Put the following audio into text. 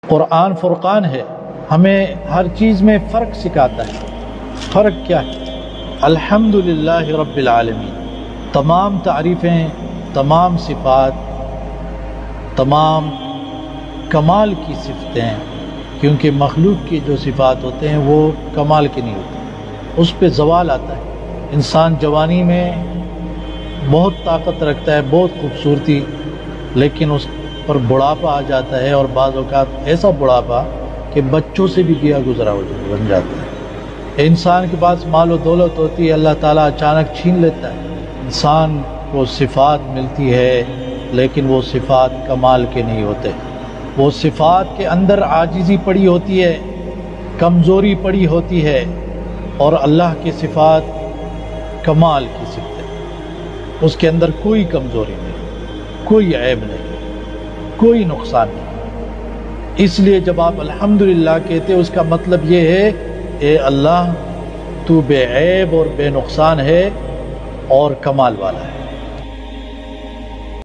قرآن فرقان ہے، ہمیں ہر چیز میں فرق سکھاتا ہے۔ فرق کیا ہے؟ الحمدللہ رب العالمین، تمام تعریفیں، تمام صفات، تمام کمال کی صفتیں، کیونکہ مخلوق کی جو صفات ہوتے ہیں وہ کمال کی نہیں ہوتی، اس پہ زوال آتا ہے۔ انسان جوانی میں بہت طاقت رکھتا ہے، بہت خوبصورتی، لیکن اس پر بڑھاپا آ جاتا ہے، اور بعض اوقات ایسا بڑھاپا کہ بچوں سے بھی گیا گزرا بن جاتا ہے۔ انسان کے پاس مال و دولت ہوتی ہے، اللہ تعالیٰ اچانک چھین لیتا ہے۔ انسان کو صفات ملتی ہے، لیکن وہ صفات کمال کے نہیں ہوتے، وہ صفات کے اندر عاجزی پڑی ہوتی ہے، کمزوری پڑی ہوتی ہے، اور اللہ کی صفات کمال کی صفت، اس کے اندر کوئی کمزوری نہیں، کوئی عیب نہیں، کوئی نقصان نہیں۔ اس لیے جب آپ الحمدللہ کہتے ہیں، اس کا مطلب یہ ہے، اے اللہ تو بے عیب اور بے نقصان ہے اور کمال والا ہے۔